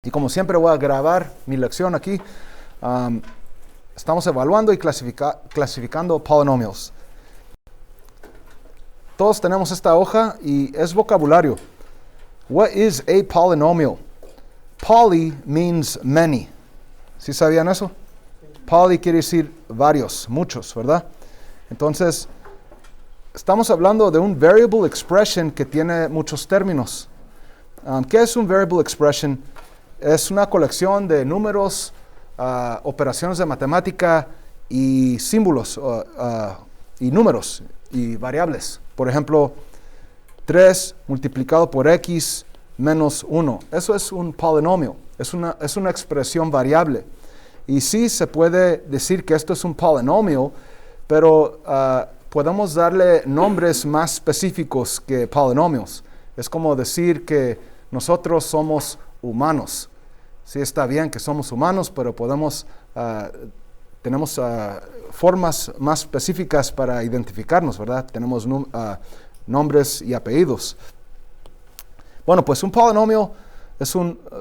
Y como siempre voy a grabar mi lección aquí. Estamos evaluando y clasificando polinomios. Todos tenemos esta hoja y es vocabulario. What is a polynomial? Poly means many. ¿Sí sabían eso? Poly quiere decir varios, muchos, ¿verdad? Entonces, estamos hablando de un variable expression que tiene muchos términos. ¿Qué es un variable expression? Es una colección de números, operaciones de matemática y símbolos y números y variables. Por ejemplo, 3 multiplicado por x menos 1. Eso es un polinomio. Es una expresión variable. Y sí se puede decir que esto es un polinomio, pero podemos darle nombres más específicos que polinomios. Es como decir que nosotros somos humanos. Sí, está bien que somos humanos, pero tenemos formas más específicas para identificarnos, ¿verdad? Tenemos nombres y apellidos. Bueno, pues un polinomio es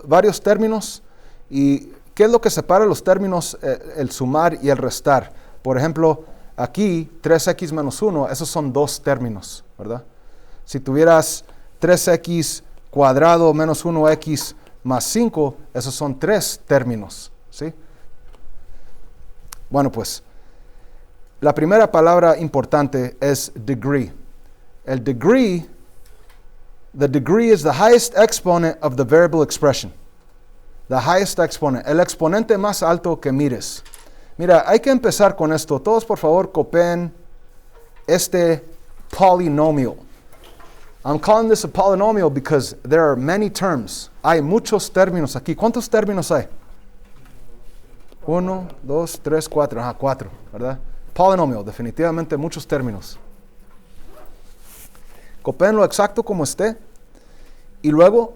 varios términos. ¿Y qué es lo que separa los términos? El sumar y el restar. Por ejemplo, aquí 3x menos 1, esos son dos términos, ¿verdad? Si tuvieras 3x cuadrado menos 1x más 5, esos son 3 términos, ¿sí? Bueno, pues, la primera palabra importante es degree. El degree, the degree is the highest exponent of the variable expression. The highest exponent, el exponente más alto que mires. Mira, hay que empezar con esto. Todos, por favor, copien este polinomial. I'm calling this a polynomial because there are many terms. Hay muchos términos aquí. ¿Cuántos términos hay? 1, 2, 3, 4. 4, ¿verdad? Polynomial, definitivamente muchos términos. Copéenlo exacto como esté. Y luego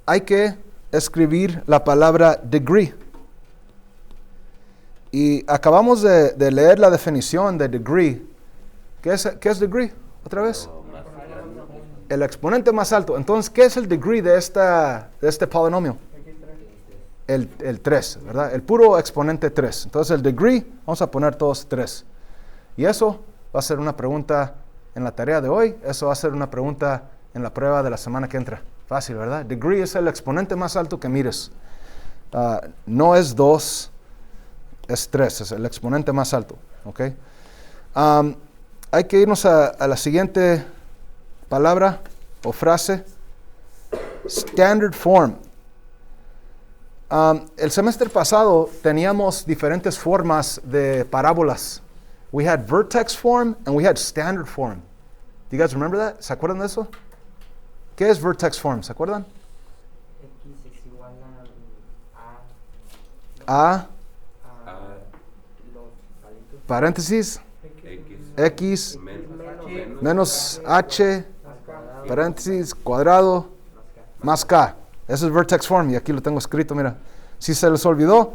hay que escribir la palabra degree. Y acabamos de leer la definición de degree. ¿Qué es degree? ¿Otra vez? El exponente más alto. Entonces, ¿qué es el degree de este polinomio? El 3, ¿verdad? El puro exponente 3. Entonces, el degree, vamos a poner todos 3. Y eso va a ser una pregunta en la tarea de hoy. Eso va a ser una pregunta en la prueba de la semana que entra. Fácil, ¿verdad? Degree es el exponente más alto que mires. No es 2, es 3. Es el exponente más alto. ¿Ok? Hay que irnos a la siguiente palabra o frase. Standard form. El semestre pasado teníamos diferentes formas de parábolas. We had vertex form and we had standard form. Do you guys remember that? ¿Se acuerdan de eso? ¿Qué es vertex form? ¿Se acuerdan? X es igual a los palitos. Paréntesis, X menos H, paréntesis, cuadrado, más K. Eso es vertex form y aquí lo tengo escrito, mira. Si se les olvidó,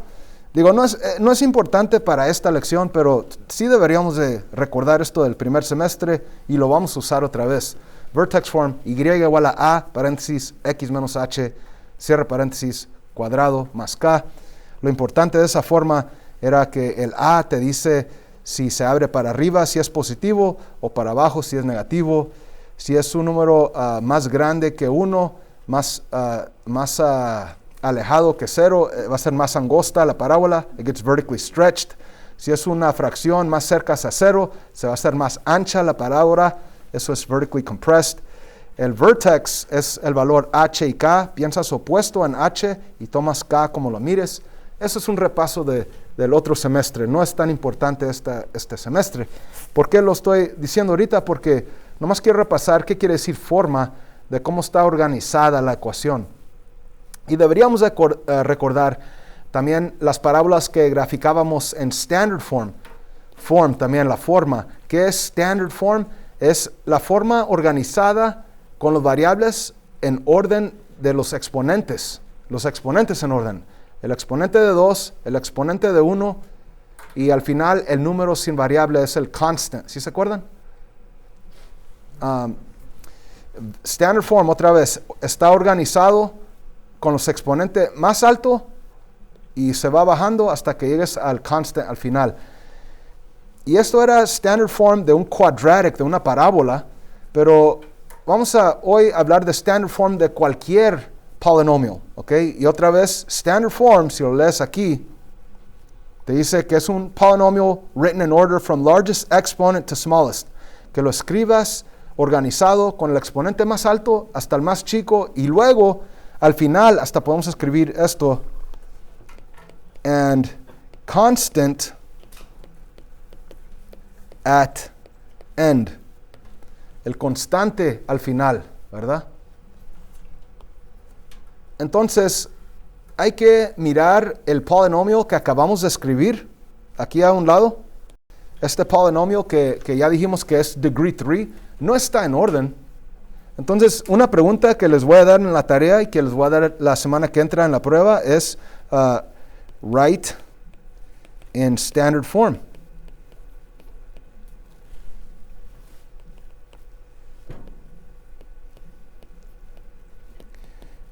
digo, no es importante para esta lección, pero sí deberíamos de recordar esto del primer semestre y lo vamos a usar otra vez. Vertex form, Y igual a, paréntesis, X menos H, cierre paréntesis, cuadrado, más K. Lo importante de esa forma era que el A te dice si se abre para arriba, si es positivo, o para abajo, si es negativo. Si es un número más grande que 1, más alejado que 0, va a ser más angosta la parábola. It gets vertically stretched. Si es una fracción más cerca a 0, se va a hacer más ancha la parábola. Eso es vertically compressed. El vertex es el valor H y K. Piensas opuesto en H y tomas K como lo mires. Eso es un repaso del otro semestre. No es tan importante este semestre. ¿Por qué lo estoy diciendo ahorita? Porque nomás quiero repasar qué quiere decir forma, de cómo está organizada la ecuación. Y deberíamos recordar también las parábolas que graficábamos en standard form. Form, también la forma. ¿Qué es standard form? Es la forma organizada con las variables en orden de los exponentes. Los exponentes en orden. El exponente de 2, el exponente de 1 y al final el número sin variable es el constant. ¿Sí se acuerdan? Standard form, otra vez, está organizado con los exponentes más alto y se va bajando hasta que llegues al constant al final. Y esto era standard form de un quadratic, de una parábola, pero vamos a hoy hablar de standard form de cualquier polinomial, ¿ok? Y otra vez, standard form, si lo lees aquí, te dice que es un polinomial written in order from largest exponent to smallest, que lo escribas organizado con el exponente más alto hasta el más chico, y luego, al final, hasta podemos escribir esto, and constant at end. El constante al final, ¿verdad? Entonces, hay que mirar el polinomial que acabamos de escribir aquí a un lado. Este polinomial que ya dijimos que es degree 3, no está en orden. Entonces, una pregunta que les voy a dar en la tarea y que les voy a dar la semana que entra en la prueba es write in standard form.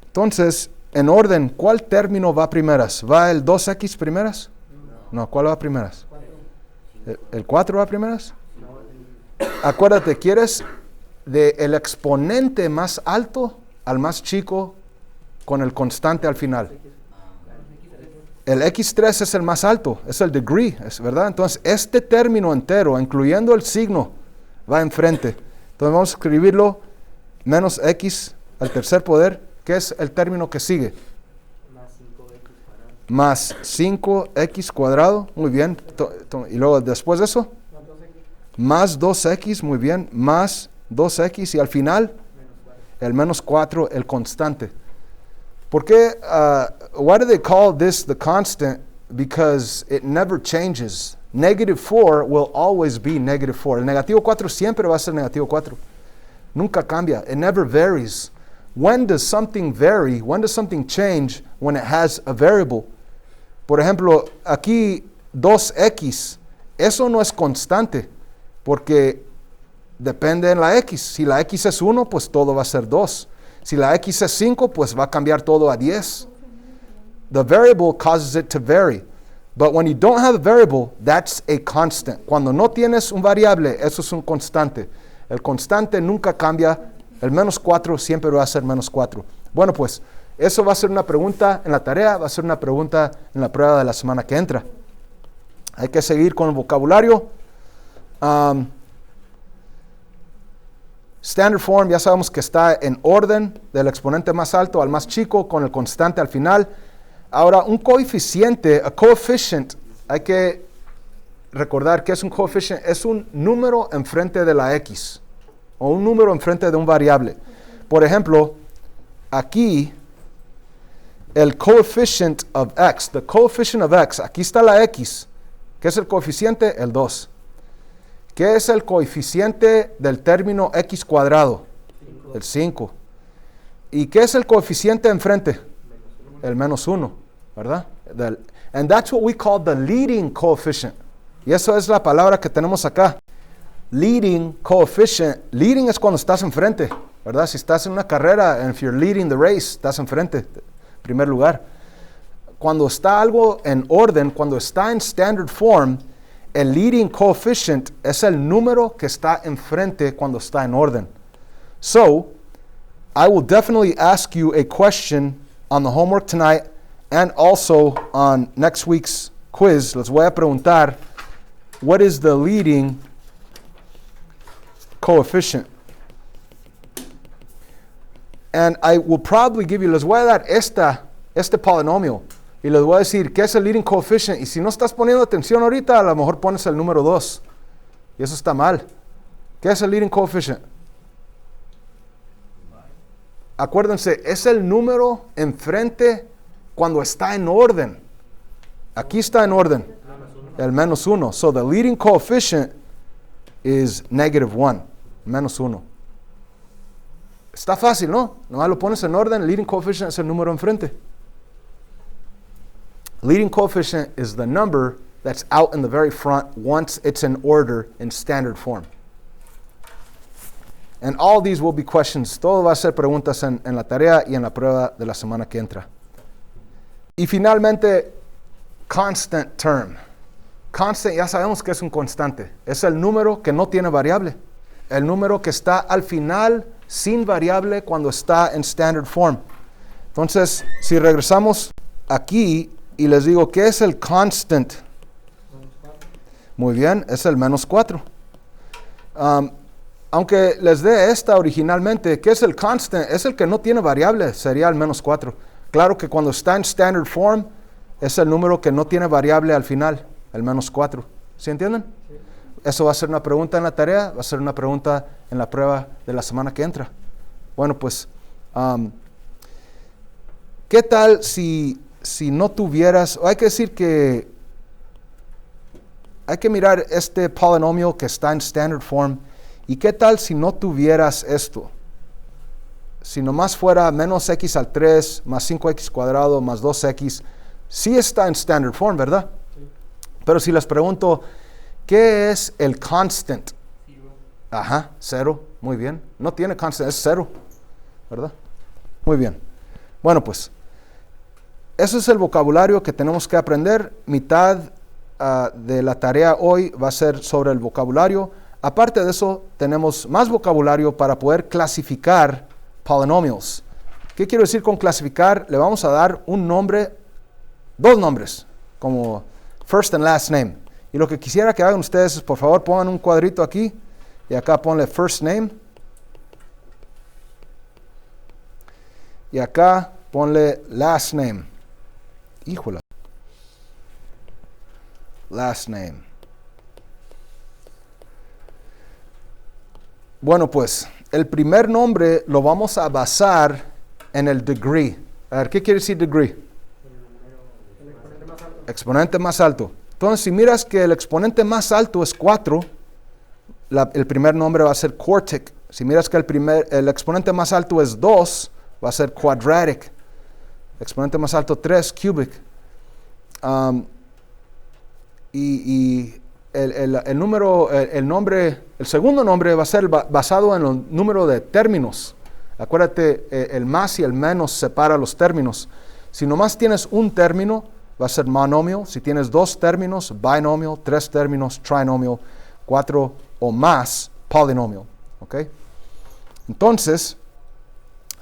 Entonces, en orden, ¿cuál término va primeras? ¿Va el 2x primeras? No, ¿cuál va primeras? ¿El 4 va primeras? Acuérdate, ¿quieres del exponente más alto al más chico con el constante al final? El x3 es el más alto, es el degree, ¿verdad? Entonces, este término entero, incluyendo el signo, va enfrente. Entonces, vamos a escribirlo menos x al tercer poder, que es el término que sigue. Más 5x cuadrado, muy bien. Y luego después de eso, más 2x, muy bien. Más 2x y al final, el menos 4, el constante. ¿Por qué? Why do they call this the constant? Because it never changes. Negative 4 will always be negative 4. El negativo 4 siempre va a ser negativo 4. Nunca cambia. It never varies. When does something vary? When does something change? When it has a variable. Por ejemplo, aquí 2x, eso no es constante, porque depende en la x. Si la x es 1, pues todo va a ser 2. Si la x es 5, pues va a cambiar todo a 10. The variable causes it to vary. But when you don't have a variable, that's a constant. Cuando no tienes un variable, eso es un constante. El constante nunca cambia. El menos 4 siempre va a ser menos 4. Bueno, pues, eso va a ser una pregunta en la tarea, va a ser una pregunta en la prueba de la semana que entra. Hay que seguir con el vocabulario. Standard form, ya sabemos que está en orden del exponente más alto al más chico con el constante al final. Ahora, un coeficiente, a coefficient, hay que recordar que es un coefficient, es un número enfrente de la x. O un número enfrente de un variable. Por ejemplo, aquí, el coefficient of x, the coefficient of x, aquí está la x. ¿Qué es el coeficiente? El 2. ¿Qué es el coeficiente del término x cuadrado? 5. El 5. ¿Y qué es el coeficiente enfrente? El menos 1, ¿verdad? And that's what we call the leading coefficient. Y eso es la palabra que tenemos acá. Leading coefficient. Leading es cuando estás enfrente, ¿verdad? Si estás en una carrera, and if you're leading the race, estás enfrente, primer lugar. Cuando está algo en orden, cuando está en standard form, el leading coefficient es el número que está enfrente cuando está en orden. So, I will definitely ask you a question on the homework tonight and also on next week's quiz. Les voy a preguntar, what is the leading coefficient? And I will probably give you, les voy a dar este polinomial y les voy a decir qué es el leading coefficient, y si no estás poniendo atención ahorita, a lo mejor pones el número 2 y eso está mal. ¿Qué es el leading coefficient? Acuérdense, es el número enfrente cuando está en orden. Aquí está en orden, el menos 1. So the leading coefficient is -1, menos 1. Está fácil, ¿no? Nomás lo pones en orden, leading coefficient es el número enfrente. Leading coefficient is the number that's out in the very front once it's in order in standard form. And all these will be questions. Todo va a ser preguntas en la tarea y en la prueba de la semana que entra. Y finalmente, constant term. Constant, ya sabemos que es un constante. Es el número que no tiene variable. El número que está al final sin variable cuando está en standard form. Entonces, si regresamos aquí y les digo, ¿qué es el constant? Muy bien, es el -4. Aunque les dé esta originalmente, ¿qué es el constant? Es el que no tiene variable, sería el -4. Claro que cuando está en standard form, es el número que no tiene variable al final, el -4. ¿Sí entienden? Sí. Eso va a ser una pregunta en la tarea, va a ser una pregunta en la prueba de la semana que entra. Bueno, pues, ¿qué tal si no tuvieras, hay que decir que hay que mirar este polinomio que está en standard form, y qué tal si no tuvieras esto? Si nomás fuera -x⁻³ más 5x² más 2x, sí está en standard form, ¿verdad? Sí. Pero si les pregunto, ¿qué es el constant? 0. Ajá, 0, muy bien. No tiene constant, es 0, ¿verdad? Muy bien. Bueno, pues, eso es el vocabulario que tenemos que aprender. Mitad de la tarea hoy va a ser sobre el vocabulario. Aparte de eso, tenemos más vocabulario para poder clasificar polynomials. ¿Qué quiero decir con clasificar? Le vamos a dar un nombre, dos nombres, como first and last name. Y lo que quisiera que hagan ustedes es, por favor, pongan un cuadrito aquí y acá ponle first name. Y acá ponle last name. Híjole. Last name. Bueno, pues, el primer nombre lo vamos a basar en el degree. A ver, ¿qué quiere decir degree? El exponente más alto. Exponente más alto. Entonces, si miras que el exponente más alto es 4, el primer nombre va a ser quartic. Si miras que el exponente más alto es 2, va a ser quadratic. Exponente más alto 3, cubic. El segundo nombre va a ser basado en el número de términos. Acuérdate, el más y el menos separa los términos. Si nomás tienes un término, va a ser monomial. Si tienes 2 términos, binomial. 3 términos, trinomial. 4 o más, polynomial. ¿Ok? Entonces,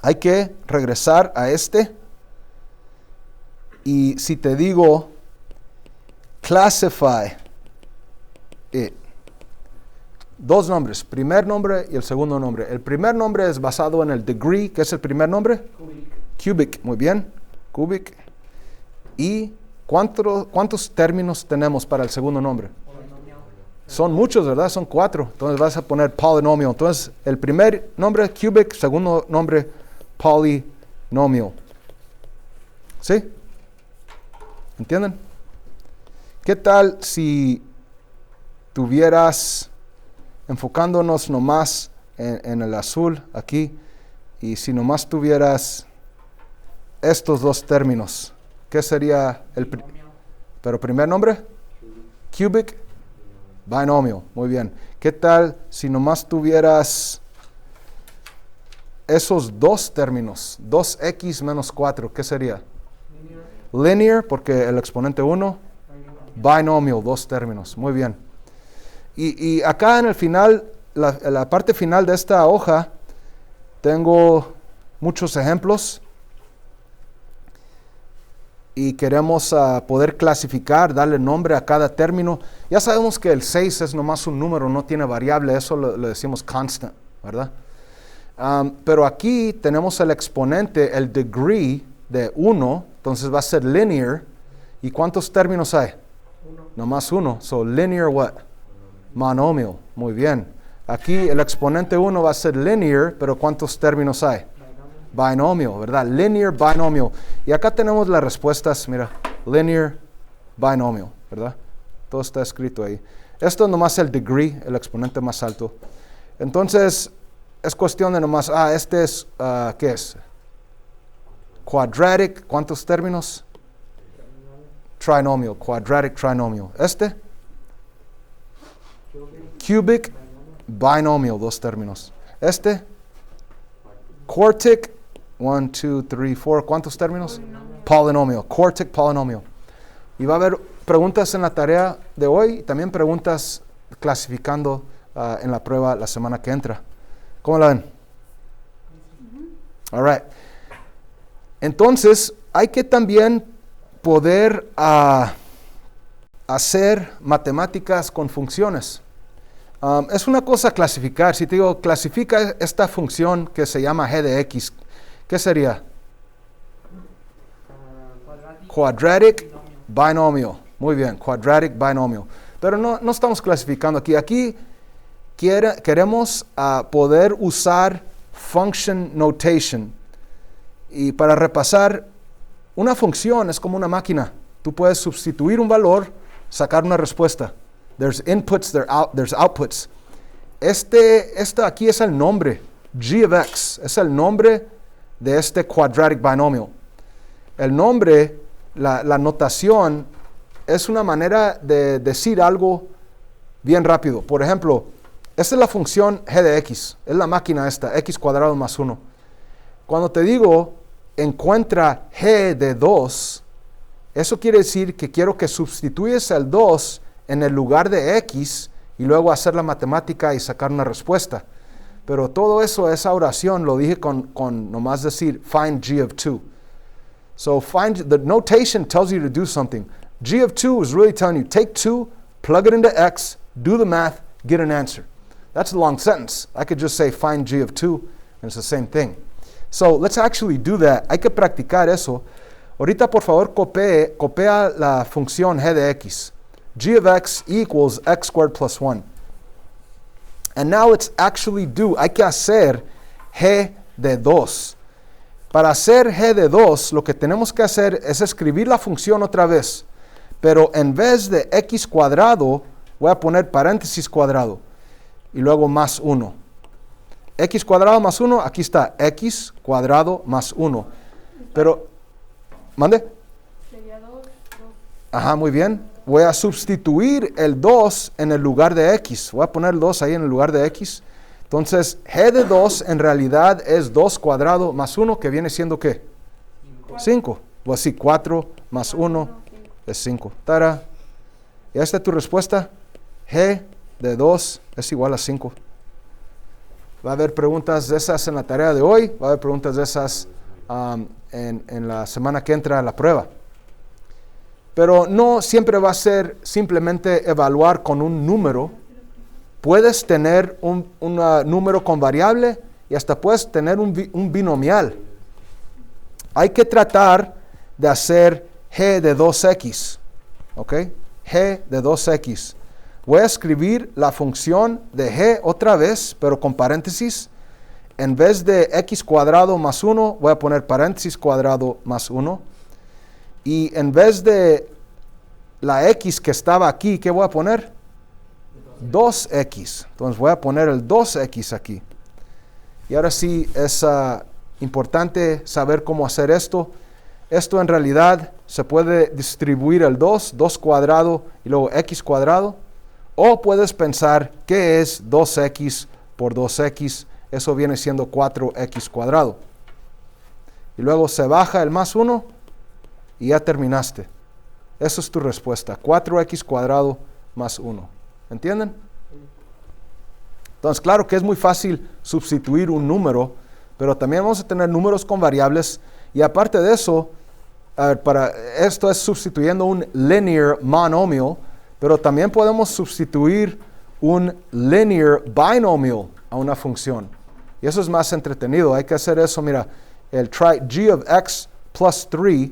hay que regresar a este. Y si te digo, classify it. 2 nombres, primer nombre y el segundo nombre. El primer nombre es basado en el degree. ¿Qué es el primer nombre? Cubic. Muy bien, cubic. ¿Y cuántos términos tenemos para el segundo nombre? Polinomial. Son muchos, ¿verdad? Son 4. Entonces vas a poner polynomial. Entonces el primer nombre cubic, segundo nombre polynomial. ¿Sí? ¿Entienden? ¿Qué tal si tuvieras, enfocándonos nomás en el azul aquí, y si nomás tuvieras estos 2 términos? ¿Qué sería pero primer nombre? Cubic, binomial. Muy bien. ¿Qué tal si nomás tuvieras esos 2 términos? 2x menos 4, ¿qué sería? Linear, porque el exponente 1. Binomial, 2 términos. Muy bien. Y acá en el final, la parte final de esta hoja, tengo muchos ejemplos. Y queremos poder clasificar, darle nombre a cada término. Ya sabemos que el 6 es nomás un número, no tiene variable. Eso le decimos constant, ¿verdad? Pero aquí tenemos el exponente, el degree de 1. Entonces va a ser linear. ¿Y cuántos términos hay? 1. Nomás 1. So linear what? Monomial. Muy bien. Aquí el exponente 1 va a ser linear, pero ¿cuántos términos hay? Binomial, ¿verdad? Linear, binomial. Y acá tenemos las respuestas, mira. Linear, binomial, ¿verdad? Todo está escrito ahí. Esto es nomás el degree, el exponente más alto. Entonces, es cuestión de nomás, este es, ¿qué es? Quadratic, ¿cuántos términos? Trinomial, quadratic, trinomial. Cubic, binomial, 2 términos. Este, quartic, 1, 2, 3, 4, ¿cuántos términos? Polinomial, quartic polynomial. Y va a haber preguntas en la tarea de hoy, y también preguntas clasificando en la prueba la semana que entra. ¿Cómo la ven? All right. Entonces, hay que también poder hacer matemáticas con funciones. Es una cosa clasificar. Si te digo, clasifica esta función que se llama g de x, ¿qué sería? Quadratic binomial. Muy bien, quadratic binomial. Pero no estamos clasificando aquí. Aquí queremos poder usar function notation. Y para repasar, una función es como una máquina. Tú puedes sustituir un valor, sacar una respuesta. There's inputs, there's outputs. Este aquí es el nombre, g of x, es el nombre de este quadratic binomial. El nombre, la notación, es una manera de decir algo bien rápido. Por ejemplo, esta es la función g de x, es la máquina esta, x cuadrado más 1. Cuando te digo, encuentra g de 2, eso quiere decir que quiero que sustituyes el 2 en el lugar de x y luego hacer la matemática y sacar una respuesta. Pero todo eso, esa oración, lo dije con nomás decir find g of 2. So the notation tells you to do something. G of 2 is really telling you, take 2, plug it into x, do the math, get an answer. That's a long sentence. I could just say find g of 2, and it's the same thing. So let's actually do that. Hay que practicar eso. Ahorita, por favor, copia la función g de x. G of x equals x squared plus 1. And now let's actually do, hay que hacer g de 2. Para hacer g de 2, lo que tenemos que hacer es escribir la función otra vez. Pero en vez de x cuadrado, voy a poner paréntesis cuadrado. Y luego más 1. X cuadrado más 1, aquí está, x cuadrado más 1. Pero, ¿mande? Sería 2. Ajá, muy bien. Voy a sustituir el 2 en el lugar de x. Voy a poner el 2 ahí en el lugar de x. Entonces, g de 2 en realidad es 2 cuadrado más 1, que viene siendo ¿qué? 5. O así, 4 más 1 es 5. Tara. ¿Y esta es tu respuesta? G de 2 es igual a 5. Va a haber preguntas de esas en la tarea de hoy. Va a haber preguntas de esas en la semana que entra a la prueba. Pero no siempre va a ser simplemente evaluar con un número. Puedes tener un número con variable y hasta puedes tener un binomial. Hay que tratar de hacer g de 2x. ¿Ok? G de 2x. Voy a escribir la función de g otra vez, pero con paréntesis. En vez de x cuadrado más 1, voy a poner paréntesis cuadrado más 1. Y en vez de la x que estaba aquí, ¿qué voy a poner? 2x. Entonces voy a poner el 2x aquí. Y ahora sí es importante saber cómo hacer esto. Esto en realidad se puede distribuir el 2 cuadrado y luego x cuadrado. O puedes pensar, ¿qué es 2x por 2x? Eso viene siendo 4x cuadrado. Y luego se baja el más 1 y ya terminaste. Esa es tu respuesta, 4x cuadrado más 1. ¿Entienden? Entonces, claro que es muy fácil sustituir un número, pero también vamos a tener números con variables. Y aparte de eso, esto es sustituyendo un linear monomial, pero también podemos sustituir un linear binomial a una función. Y eso es más entretenido. Hay que hacer eso, mira, el try g of x plus 3.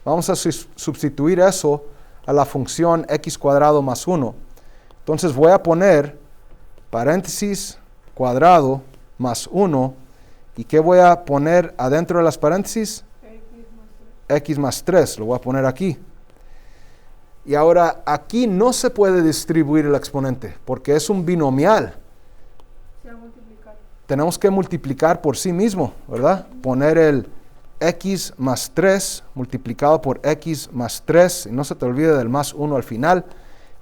Vamos a sustituir eso a la función x cuadrado más 1. Entonces voy a poner paréntesis cuadrado más 1. ¿Y qué voy a poner adentro de las paréntesis? X más 3. Lo voy a poner aquí. Y ahora aquí no se puede distribuir el exponente porque es un binomial. Se va a multiplicar. Tenemos que multiplicar por sí mismo, ¿verdad? Poner el x más 3 multiplicado por x más 3. Y no se te olvide del más 1 al final.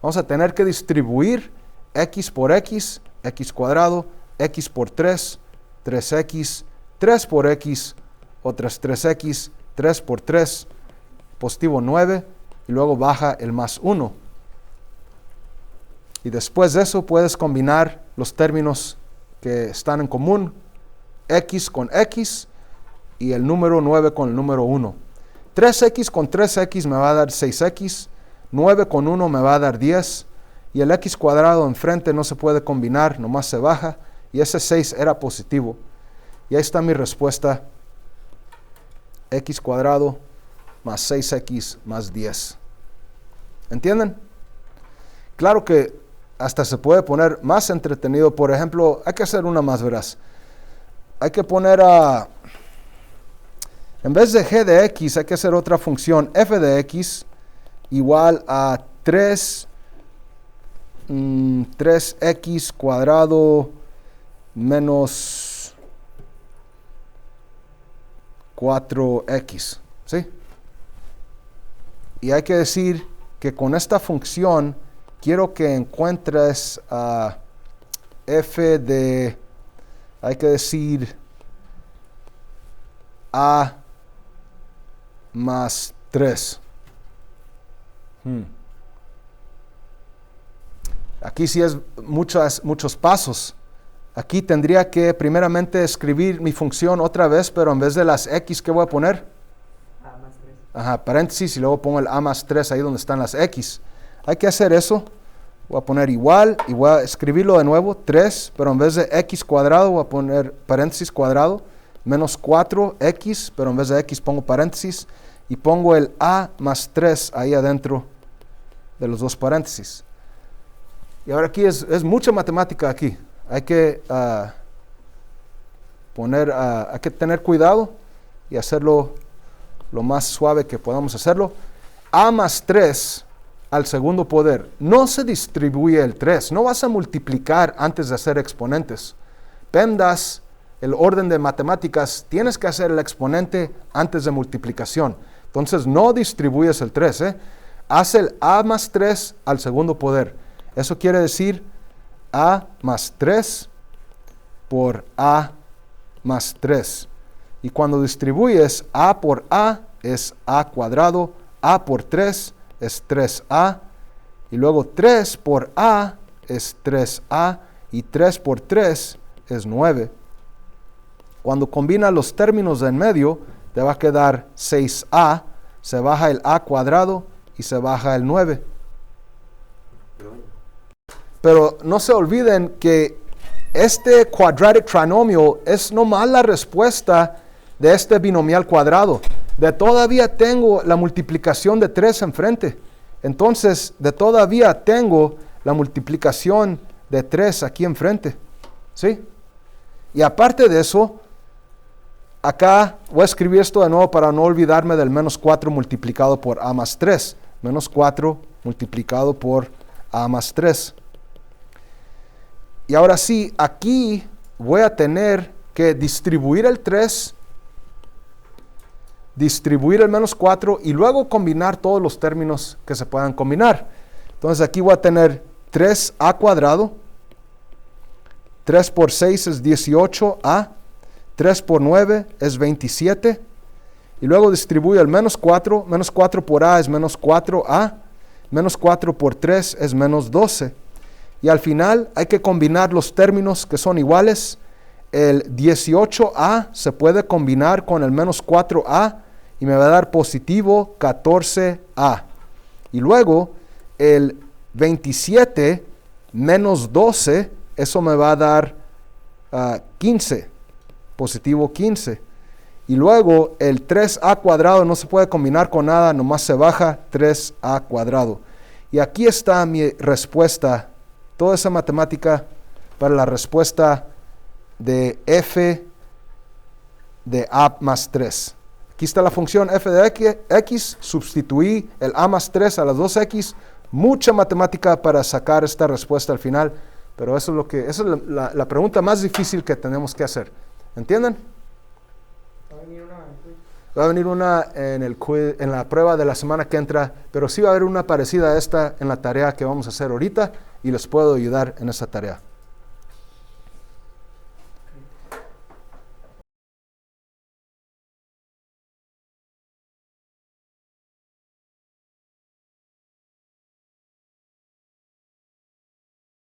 Vamos a tener que distribuir x por x, x cuadrado, x por 3, 3x, 3 por x, otras 3x, 3 por 3, positivo 9, y luego baja el más 1. Y después de eso puedes combinar los términos que están en común, x con x, y el número 9 con el número 1. 3x con 3x me va a dar 6x, 9 con 1 me va a dar 10, y el x cuadrado enfrente no se puede combinar, nomás se baja, y ese 6 era positivo. Y ahí está mi respuesta, x cuadrado más 6x más 10. ¿Entienden? Claro que hasta se puede poner más entretenido. Por ejemplo, hay que hacer una más veraz. Hay que poner en vez de g de x, hay que hacer otra función, f de x igual a 3x cuadrado menos 4x, ¿sí? Y hay que decir que con esta función quiero que encuentres f de, hay que decir, a más 3. Aquí sí es muchos pasos. Aquí tendría que primeramente escribir mi función otra vez, pero en vez de las x, ¿qué voy a poner? A más 3. Ajá, paréntesis, y luego pongo el a más 3 ahí donde están las x. Hay que hacer eso. Voy a poner igual y voy a escribirlo de nuevo, 3, pero en vez de x cuadrado voy a poner paréntesis cuadrado, menos 4x, pero en vez de x pongo paréntesis, y pongo el a más 3 ahí adentro de los dos paréntesis. Y ahora aquí es mucha matemática aquí. Hay que hay que tener cuidado y hacerlo lo más suave que podamos hacerlo. A más 3 al segundo poder. No se distribuye el 3. No vas a multiplicar antes de hacer exponentes. PEMDAS, el orden de matemáticas, tienes que hacer el exponente antes de multiplicación. Entonces no distribuyes el 3. Haz el a más 3 al segundo poder. Eso quiere decir a más 3 por a más 3. Y cuando distribuyes a por a es a cuadrado, a por 3 es 3a, y luego 3 por a es 3a, y 3 por 3 es 9. Cuando combinas los términos de en medio, te va a quedar 6a, se baja el a cuadrado y se baja el 9. Pero no se olviden que este quadratic trinomial es nomás la respuesta de este binomial cuadrado. De todavía tengo la multiplicación de 3 enfrente. Entonces, de todavía tengo la multiplicación de 3 aquí enfrente. ¿Sí? Y aparte de eso, acá voy a escribir esto de nuevo para no olvidarme del menos 4 multiplicado por a más 3. Menos 4 multiplicado por a más 3. Y ahora sí, aquí voy a tener que distribuir el 3, distribuir el menos 4 y luego combinar todos los términos que se puedan combinar. Entonces aquí voy a tener 3a cuadrado, 3 por 6 es 18a, 3 por 9 es 27, y luego distribuyo el menos 4 por a es menos 4a, menos 4 por 3 es menos 12. Y al final hay que combinar los términos que son iguales. El 18a se puede combinar con el menos 4a y me va a dar positivo 14a. Y luego el 27 menos 12, eso me va a dar 15, positivo 15. Y luego el 3a cuadrado no se puede combinar con nada, nomás se baja 3a cuadrado. Y aquí está mi respuesta. Toda esa matemática para la respuesta de f de a más 3. Aquí está la función f de x, sustituí el a más 3 a las 2x. Mucha matemática para sacar esta respuesta al final, pero esa es la pregunta más difícil que tenemos que hacer. ¿Entienden? Va a venir una en quiz. Va a venir una en la prueba de la semana que entra, pero sí va a haber una parecida a esta en la tarea que vamos a hacer ahorita y les puedo ayudar en esa tarea.